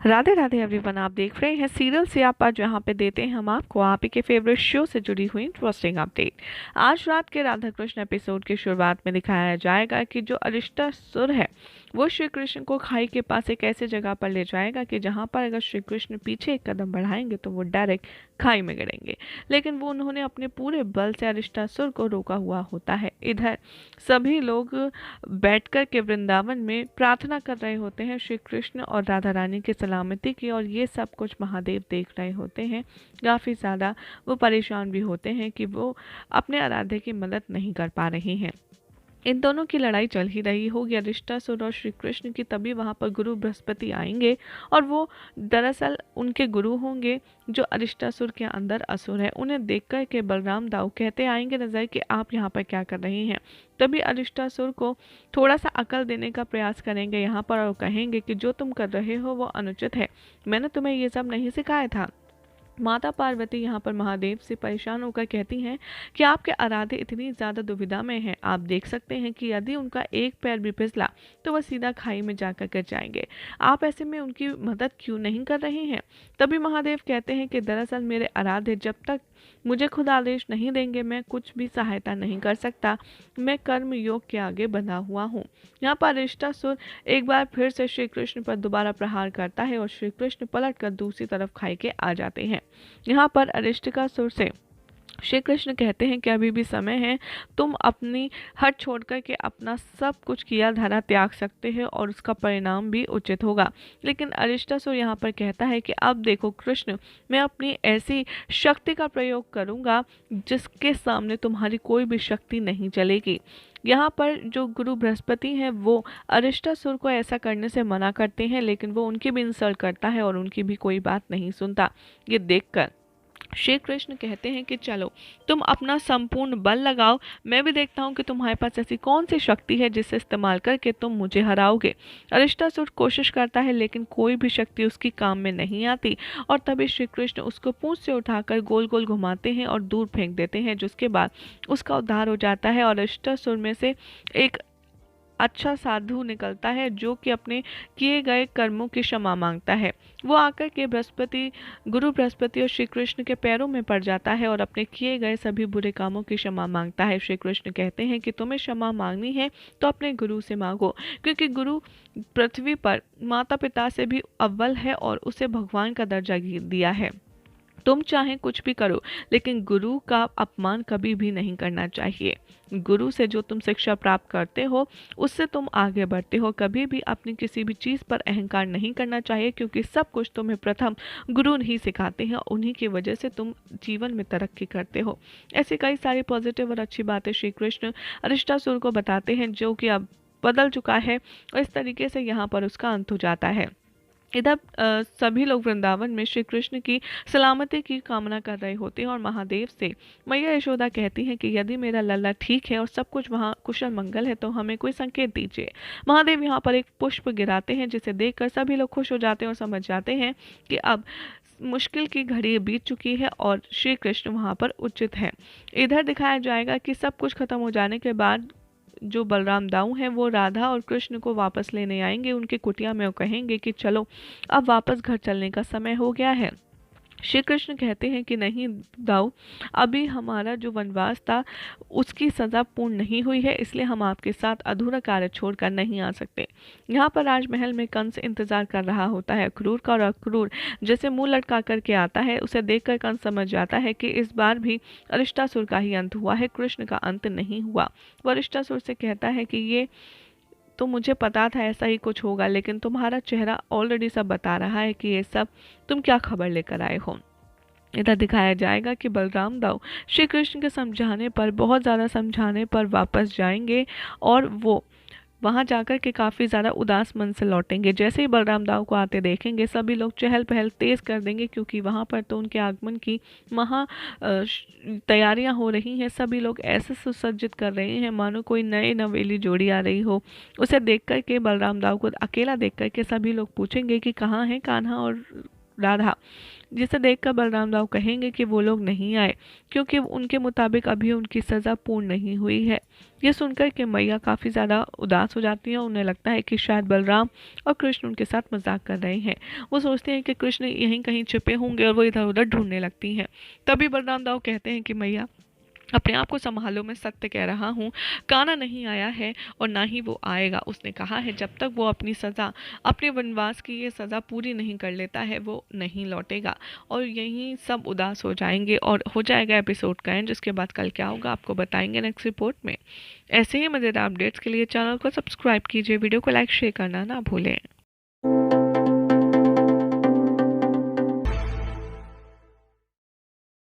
Radhe Radhe everyone, आप देख रहे हैं सीरियल से आप आज जहाँ पे देते हैं हम आपको आप ही के फेवरेट शो से जुड़ी हुई इंटरेस्टिंग अपडेट। आज रात के राधा कृष्ण एपिसोड की शुरुआत में दिखाया जाएगा कि जो अरिष्टा सुर है वो श्री कृष्ण को खाई के पास एक ऐसी जगह पर ले जाएगा कि जहाँ पर अगर श्री कृष्ण पीछे एक कदम बढ़ाएंगे तो वो डायरेक्ट खाई में गिरेंगे। लेकिन वो उन्होंने अपने पूरे बल से अरिष्टासुर को रोका हुआ होता है। इधर सभी लोग बैठकर के वृंदावन में प्रार्थना कर रहे होते हैं श्री कृष्ण और राधा रानी की सलामती की, और ये सब कुछ महादेव देख रहे होते हैं। काफ़ी ज़्यादा वो परेशान भी होते हैं कि वो अपने आराध्य की मदद नहीं कर पा रहे हैं। इन दोनों की लड़ाई चल ही रही होगी अरिष्टासुर और श्री कृष्ण की, तभी वहां पर गुरु बृहस्पति आएंगे और वो दरअसल उनके गुरु होंगे जो अरिष्टासुर के अंदर असुर है। उन्हें देखकर के बलराम दाऊ कहते आएंगे नजर कि आप यहाँ पर क्या कर रहे हैं। तभी अरिष्टासुर को थोड़ा सा अकल देने का प्रयास करेंगे यहाँ पर और कहेंगे कि जो तुम कर रहे हो वो अनुचित है, मैंने तुम्हें ये सब नहीं सिखाया था। माता पार्वती यहाँ पर महादेव से परेशान होकर कहती हैं कि आपके आराध्य इतनी ज़्यादा दुविधा में हैं, आप देख सकते हैं कि यदि उनका एक पैर भी फिसला तो वह सीधा खाई में जाकर गिर जाएंगे। आप ऐसे में उनकी मदद क्यों नहीं कर रहे हैं। तभी महादेव कहते हैं कि दरअसल मेरे आराध्य जब तक मुझे खुद आदेश नहीं देंगे मैं कुछ भी सहायता नहीं कर सकता, मैं कर्म योग के आगे बंधा हुआ हूँ। यहाँ पर अरिष्टासुर एक बार फिर से श्री कृष्ण पर दोबारा प्रहार करता है और श्री कृष्ण पलटकर दूसरी तरफ खाई के आ जाते हैं। यहाँ पर अरिष्टकासुर से श्री कृष्ण कहते हैं कि अभी भी समय है, तुम अपनी हट छोड़कर के अपना सब कुछ किया धरा त्याग सकते हो और उसका परिणाम भी उचित होगा। लेकिन अरिष्टासुर यहाँ पर कहता है कि अब देखो कृष्ण, मैं अपनी ऐसी शक्ति का प्रयोग करूंगा जिसके सामने तुम्हारी कोई भी शक्ति नहीं चलेगी। यहाँ पर जो गुरु बृहस्पति हैं वो अरिष्टासुर को ऐसा करने से मना करते हैं, लेकिन वो उनकी भी इंसल्ट करता है और उनकी भी कोई बात नहीं सुनता। ये देखकर श्री कृष्ण कहते हैं कि चलो तुम अपना संपूर्ण बल लगाओ, मैं भी देखता हूँ कि तुम्हारे पास ऐसी कौन सी शक्ति है जिसे इस्तेमाल करके तुम मुझे हराओगे। अरिष्टासुर कोशिश करता है लेकिन कोई भी शक्ति उसकी काम में नहीं आती, और तभी श्री कृष्ण उसको पूंछ से उठाकर गोल गोल घुमाते हैं और दूर फेंक देते हैं, जिसके बाद उसका उद्धार हो जाता है और अरिष्टासुर में से एक अच्छा साधु निकलता है जो कि अपने किए गए कर्मों की क्षमा मांगता है। वो आकर के गुरु बृहस्पति और श्री कृष्ण के पैरों में पड़ जाता है और अपने किए गए सभी बुरे कामों की क्षमा मांगता है। श्री कृष्ण कहते हैं कि तुम्हें क्षमा मांगनी है तो अपने गुरु से मांगो, क्योंकि गुरु पृथ्वी पर माता पिता से भी अव्वल है और उसे भगवान का दर्जा दिया है। तुम चाहे कुछ भी करो लेकिन गुरु का अपमान कभी भी नहीं करना चाहिए। गुरु से जो तुम शिक्षा प्राप्त करते हो उससे तुम आगे बढ़ते हो। कभी भी अपनी किसी भी चीज़ पर अहंकार नहीं करना चाहिए, क्योंकि सब कुछ तुम्हें प्रथम गुरु ही सिखाते हैं, उन्हीं की वजह से तुम जीवन में तरक्की करते हो। ऐसी कई सारी पॉजिटिव और अच्छी बातें श्री कृष्ण अरिष्टासुर को बताते हैं जो कि अब बदल चुका है, और इस तरीके से यहाँ पर उसका अंत हो जाता है। इधर सभी लोग वृंदावन में श्री कृष्ण की सलामती की कामना कर रहे होते हैं और महादेव से मैया यशोदा कहती हैं कि यदि मेरा लल्ला ठीक है और सब कुछ वहाँ कुशल मंगल है तो हमें कोई संकेत दीजिए। महादेव यहाँ पर एक पुष्प गिराते हैं जिसे देखकर सभी लोग खुश हो जाते हैं और समझ जाते हैं कि अब मुश्किल की घड़ी बीत चुकी है और श्री कृष्ण वहाँ पर उचित है। इधर दिखाया जाएगा कि सब कुछ खत्म हो जाने के बाद जो बलराम दाऊ हैं वो राधा और कृष्ण को वापस लेने आएंगे उनके कुटिया में और कहेंगे कि चलो अब वापस घर चलने का समय हो गया है। श्री कृष्ण कहते हैं कि नहीं दाऊ, अभी हमारा जो वनवास था उसकी सज़ा पूर्ण नहीं हुई है, इसलिए हम आपके साथ अधूरा कार्य छोड़कर नहीं आ सकते। यहाँ पर राजमहल में कंस इंतजार कर रहा होता है अक्रूर का, और अक्रूर जैसे मुंह लटका करके आता है उसे देखकर कंस समझ जाता है कि इस बार भी अरिष्टासुर का ही अंत हुआ है, कृष्ण का अंत नहीं हुआ। वो अरिष्टासुर से कहता है कि ये तो मुझे पता था ऐसा ही कुछ होगा, लेकिन तुम्हारा चेहरा ऑलरेडी सब बता रहा है कि ये सब तुम क्या खबर लेकर आए हो। इधर दिखाया जाएगा कि बलराम दाऊ श्री कृष्ण के समझाने पर, बहुत ज़्यादा समझाने पर वापस जाएंगे और वो वहां जाकर के काफ़ी ज़्यादा उदास मन से लौटेंगे। जैसे ही बलराम दाऊ को आते देखेंगे सभी लोग चहल पहल तेज़ कर देंगे, क्योंकि वहां पर तो उनके आगमन की महा तैयारियां हो रही हैं। सभी लोग ऐसे सुसज्जित कर रहे हैं मानो कोई नए नवेली जोड़ी आ रही हो। उसे देख कर के बलराम दाऊ को अकेला देख कर के सभी लोग पूछेंगे कि कहाँ है कान्हा और राधा, जिसे देखकर बलराम राव कहेंगे कि वो लोग नहीं आए क्योंकि उनके मुताबिक अभी उनकी सज़ा पूर्ण नहीं हुई है। ये सुनकर के मैया काफ़ी ज़्यादा उदास हो जाती हैं। उन्हें लगता है कि शायद बलराम और कृष्ण उनके साथ मजाक कर रहे हैं। वो सोचते हैं कि कृष्ण यहीं कहीं छिपे होंगे और वो इधर उधर ढूंढने लगती हैं। तभी बलराम राव कहते हैं कि मैया, अपने आप को संभालो, मैं सत्य कह रहा हूँ, कान्हा नहीं आया है और ना ही वो आएगा। उसने कहा है जब तक वो अपनी सज़ा, अपने वनवास की ये सज़ा पूरी नहीं कर लेता है वो नहीं लौटेगा। और यहीं सब उदास हो जाएंगे और हो जाएगा एपिसोड का एंड। जिसके बाद कल क्या होगा आपको बताएंगे नेक्स्ट रिपोर्ट में। ऐसे ही मज़ेदार अपडेट्स के लिए चैनल को सब्सक्राइब कीजिए, वीडियो को लाइक शेयर करना ना भूलें।